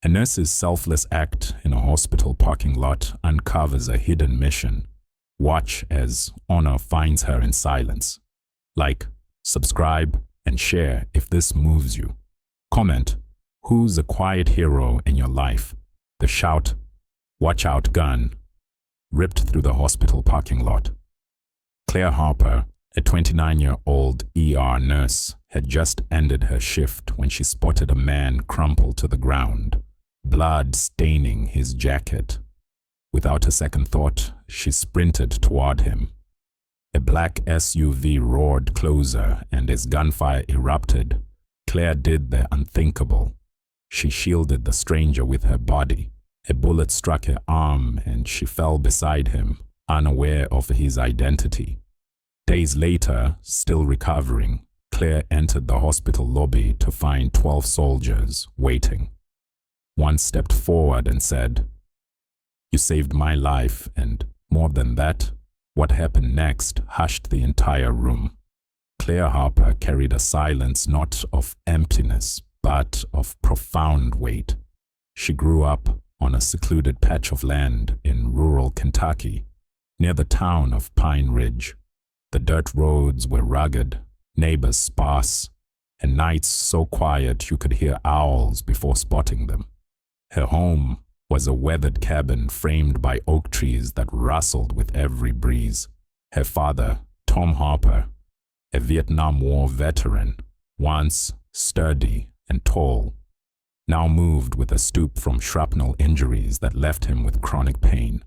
A nurse's selfless act in a hospital parking lot uncovers a hidden mission. Watch as honor finds her in silence. Like, subscribe, and share if this moves you. Comment, who's a quiet hero in your life? The shout, "Watch out, gun," ripped through the hospital parking lot. Claire Harper, a 29-year-old ER nurse, had just ended her shift when she spotted a man crumpled to the ground, blood staining his jacket. Without a second thought, she sprinted toward him. A black SUV roared closer, and as gunfire erupted, Claire did the unthinkable. She shielded the stranger with her body. A bullet struck her arm, and she fell beside him, unaware of his identity. Days later, still recovering, Claire entered the hospital lobby to find 12 soldiers waiting. One stepped forward and said, "You saved my life, and more than that, what happened next hushed the entire room." Claire Harper carried a silence not of emptiness, but of profound weight. She grew up on a secluded patch of land in rural Kentucky, near the town of Pine Ridge. The dirt roads were rugged, neighbors sparse, and nights so quiet you could hear owls before spotting them. Her home was a weathered cabin framed by oak trees that rustled with every breeze. Her father, Tom Harper, a Vietnam War veteran, once sturdy and tall, now moved with a stoop from shrapnel injuries that left him with chronic pain.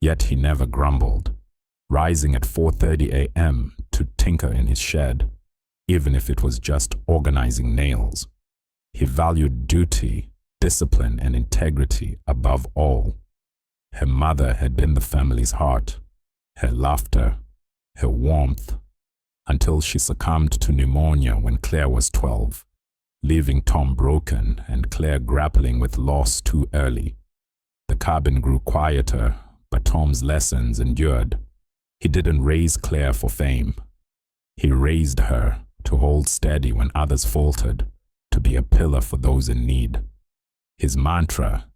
Yet he never grumbled, rising at 4:30 a.m. to tinker in his shed, even if it was just organizing nails. He valued duty, discipline, and integrity above all. Her mother had been the family's heart, her laughter, her warmth, until she succumbed to pneumonia when Claire was 12, leaving Tom broken and Claire grappling with loss too early. The cabin grew quieter, but Tom's lessons endured. He didn't raise Claire for fame. He raised her to hold steady when others faltered, to be a pillar for those in need. His mantra,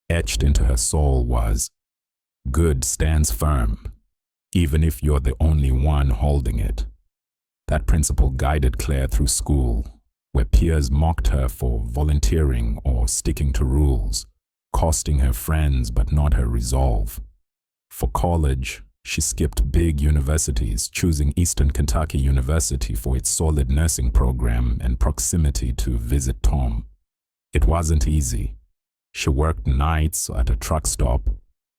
etched into her soul, was, "Good stands firm, even if you're the only one holding it." That principle guided Claire through school, where peers mocked her for volunteering or sticking to rules, costing her friends but not her resolve. For college, she skipped big universities, choosing Eastern Kentucky University for its solid nursing program and proximity to visit Tom. It wasn't easy. She worked nights at a truck stop,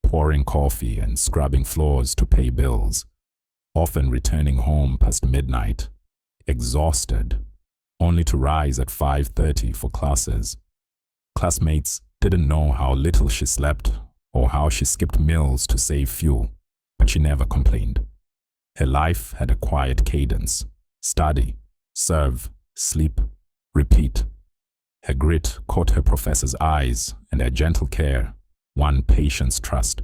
pouring coffee and scrubbing floors to pay bills, often returning home past midnight, exhausted, only to rise at 5:30 for classes. Classmates didn't know how little she slept or how she skipped meals to save fuel, but she never complained. Her life had a quiet cadence: study, serve, sleep, repeat. Her grit caught her professor's eyes, and her gentle care won patient's trust.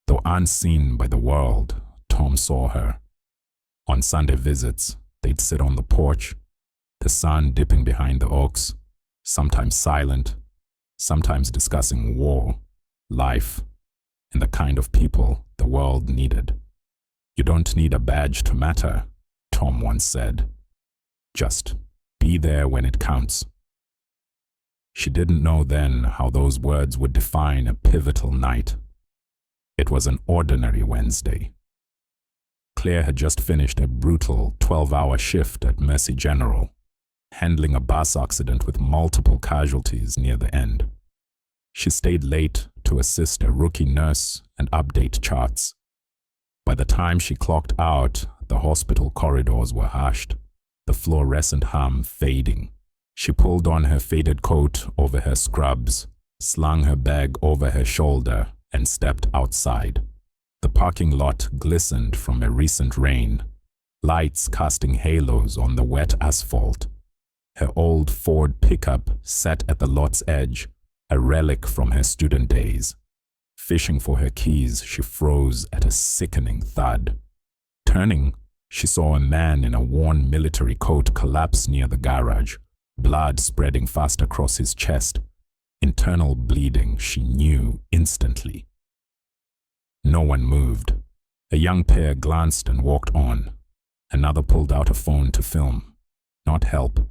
Though unseen by the world, Tom saw her. On Sunday visits, they'd sit on the porch, the sun dipping behind the oaks, sometimes silent, sometimes discussing war, life, and the kind of people the world needed. "You don't need a badge to matter," Tom once said. "Just be there when it counts." She didn't know then how those words would define a pivotal night. It was an ordinary Wednesday. Claire had just finished a brutal 12-hour shift at Mercy General, handling a bus accident with multiple casualties near the end. She stayed late to assist a rookie nurse and update charts. By the time she clocked out, the hospital corridors were hushed, the fluorescent hum fading. She pulled on her faded coat over her scrubs, slung her bag over her shoulder, and stepped outside. The parking lot glistened from a recent rain, lights casting halos on the wet asphalt. Her old Ford pickup sat at the lot's edge, a relic from her student days. Fishing for her keys, she froze at a sickening thud. Turning, she saw a man in a worn military coat collapse near the garage, blood spreading fast across his chest. Internal bleeding, she knew instantly. No one moved. A young pair glanced and walked on. Another pulled out a phone to film. Not help.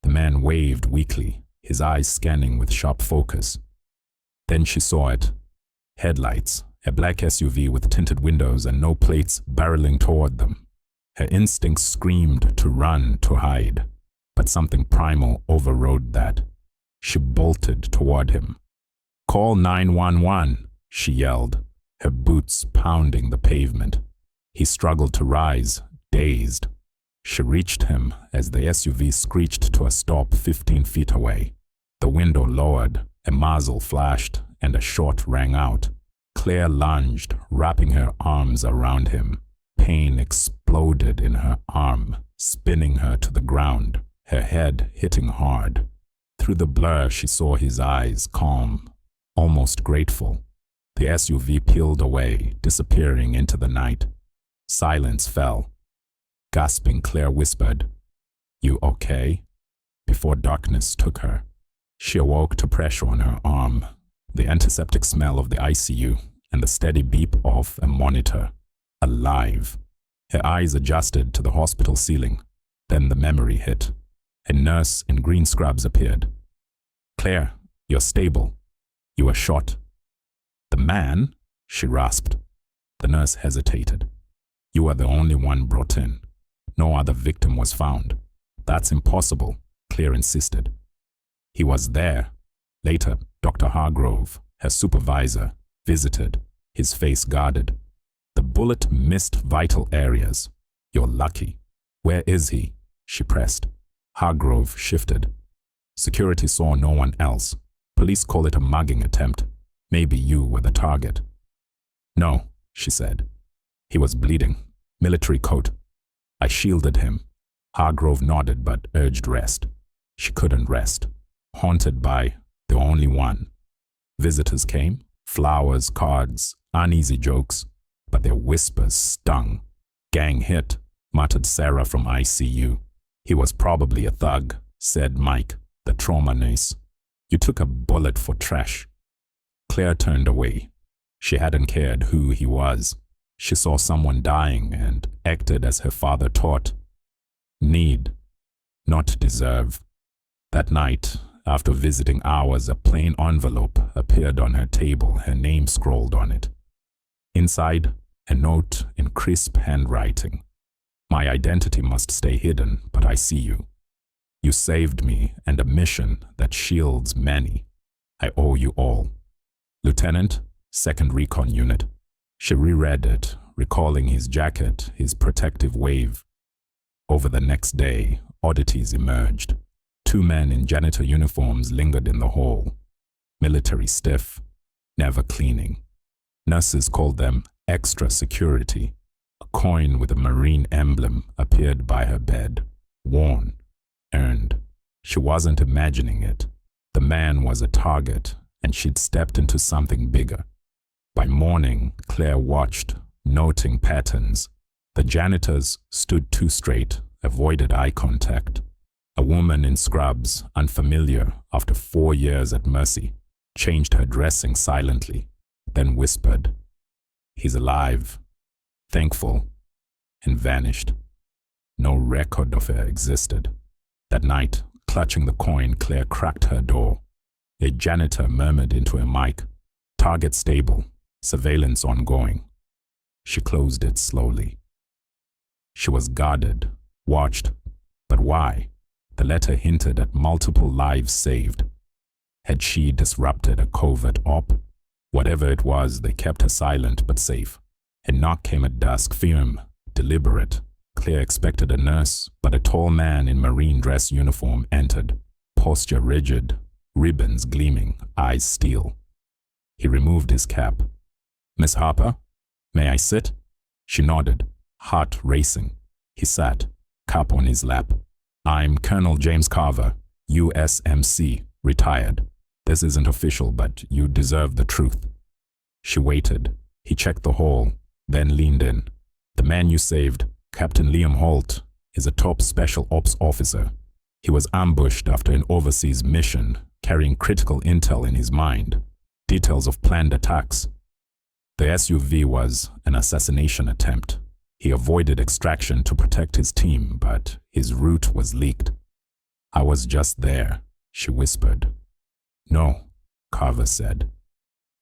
The man waved weakly, his eyes scanning with sharp focus. Then she saw it. Headlights, a black SUV with tinted windows and no plates barreling toward them. Her instincts screamed to run, to hide, but something primal overrode that. She bolted toward him. "Call 911, she yelled, her boots pounding the pavement. He struggled to rise, dazed. She reached him as the SUV screeched to a stop 15 feet away. The window lowered, a muzzle flashed, and a shot rang out. Claire lunged, wrapping her arms around him. Pain exploded in her arm, spinning her to the ground, her head hitting hard. Through the blur, she saw his eyes, calm, almost grateful. The SUV peeled away, disappearing into the night. Silence fell. Gasping, Claire whispered, "You okay?" Before darkness took her. She awoke to pressure on her arm, the antiseptic smell of the ICU, and the steady beep of a monitor. Alive. Her eyes adjusted to the hospital ceiling. Then the memory hit. A nurse in green scrubs appeared. "Claire, you're stable. You were shot." "The man?" she rasped. The nurse hesitated. "You are the only one brought in. No other victim was found." "That's impossible," Claire insisted. "He was there." Later, Dr. Hargrove, her supervisor, visited, his face guarded. "The bullet missed vital areas. You're lucky." "Where is he?" she pressed. Hargrove shifted. "Security saw no one else. Police call it a mugging attempt. Maybe you were the target." "No," she said. "He was bleeding. Military coat. I shielded him." Hargrove nodded but urged rest. She couldn't rest. Haunted by the only one. Visitors came, flowers, cards, uneasy jokes, but their whispers stung. "Gang hit," muttered Sarah from ICU. "He was probably a thug," said Mike, the trauma nurse. "You took a bullet for trash." Claire turned away. She hadn't cared who he was. She saw someone dying and acted as her father taught. Need, not deserve. That night, after visiting hours, a plain envelope appeared on her table, her name scrawled on it. Inside, a note in crisp handwriting. "My identity must stay hidden, but I see you. You saved me and a mission that shields many. I owe you all. Lieutenant, 2nd Recon Unit." She reread it, recalling his jacket, his protective wave. Over the next day, oddities emerged. 2 men in janitor uniforms lingered in the hall. Military stiff, never cleaning. Nurses called them extra security. A coin with a Marine emblem appeared by her bed. Worn, earned. She wasn't imagining it. The man was a target, and she'd stepped into something bigger. By morning, Claire watched, noting patterns. The janitors stood too straight, avoided eye contact. A woman in scrubs, unfamiliar after 4 years at Mercy, changed her dressing silently, then whispered, "He's alive," thankful, and vanished. No record of her existed. That night, clutching the coin, Claire cracked her door. A janitor murmured into a mic, "Target stable. Surveillance ongoing." She closed it slowly. She was guarded, watched, but why? The letter hinted at multiple lives saved. Had she disrupted a covert op? Whatever it was, they kept her silent but safe. A knock came at dusk, firm, deliberate. Claire expected a nurse, but a tall man in Marine dress uniform entered, posture rigid, ribbons gleaming, eyes steel. He removed his cap. "Miss Harper, may I sit?" She nodded, heart racing. He sat, cup on his lap. "I'm Colonel James Carver, USMC, retired. This isn't official, but you deserve the truth." She waited. He checked the hall, then leaned in. "The man you saved, Captain Liam Holt, is a top special ops officer. He was ambushed after an overseas mission, carrying critical intel in his mind, details of planned attacks. The SUV was an assassination attempt. He avoided extraction to protect his team, but his route was leaked. "I was just there," she whispered. "No," Carver said.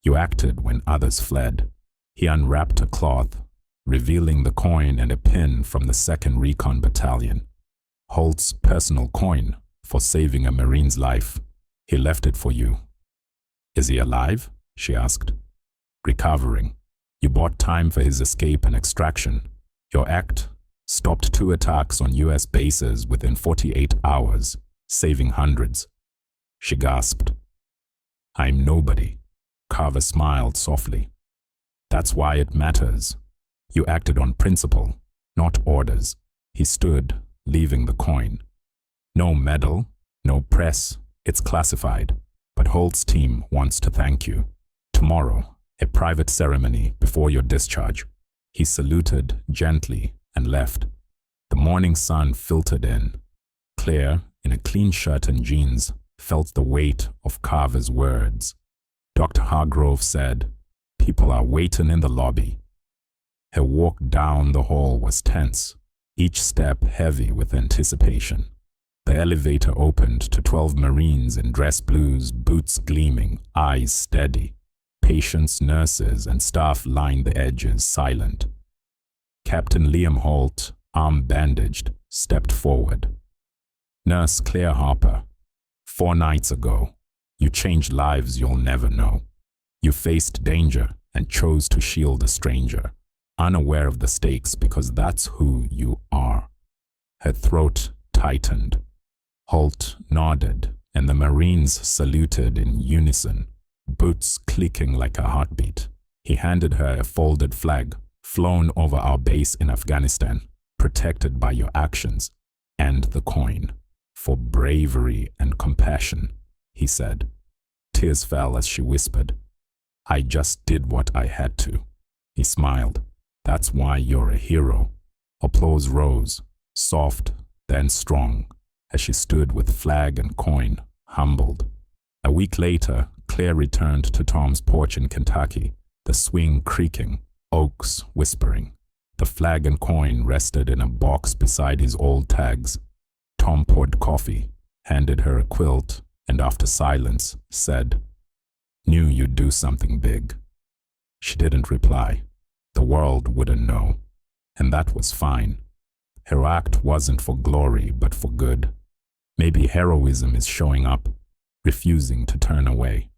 "You acted when others fled." He unwrapped a cloth, revealing the coin and a pin from the 2nd Recon Battalion. Holt's personal coin for saving a Marine's life. "He left it for you." "Is he alive?" she asked. "Recovering. You bought time for his escape and extraction. Your act stopped 2 attacks on US bases within 48 hours, saving hundreds." She gasped. "I'm nobody." Carver smiled softly. "That's why it matters. You acted on principle, not orders." He stood, leaving the coin. "No medal, no press. It's classified. But Holt's team wants to thank you. Tomorrow, a private ceremony before your discharge." He saluted gently and left. The morning sun filtered in. Claire, in a clean shirt and jeans, felt the weight of Carver's words. Dr. Hargrove said, "People are waiting in the lobby." Her walk down the hall was tense, each step heavy with anticipation. The elevator opened to 12 Marines in dress blues, boots gleaming, eyes steady. Patients, nurses, and staff lined the edges, silent. Captain Liam Holt, arm bandaged, stepped forward. "Nurse Claire Harper, 4 nights ago, you changed lives you'll never know. You faced danger and chose to shield a stranger, unaware of the stakes because that's who you are." Her throat tightened. Holt nodded, and the Marines saluted in unison, boots clicking like a heartbeat. He handed her a folded flag, "Flown over our base in Afghanistan, protected by your actions," and the coin. "For bravery and compassion," he said. Tears fell as she whispered, "I just did what I had to." He smiled. "That's why you're a hero." Applause rose, soft, then strong, as she stood with flag and coin, humbled. A week later, Claire returned to Tom's porch in Kentucky, the swing creaking, oaks whispering. The flag and coin rested in a box beside his old tags. Tom poured coffee, handed her a quilt, and after silence, said, "Knew you'd do something big." She didn't reply. The world wouldn't know, and that was fine. Her act wasn't for glory, but for good. Maybe heroism is showing up, refusing to turn away.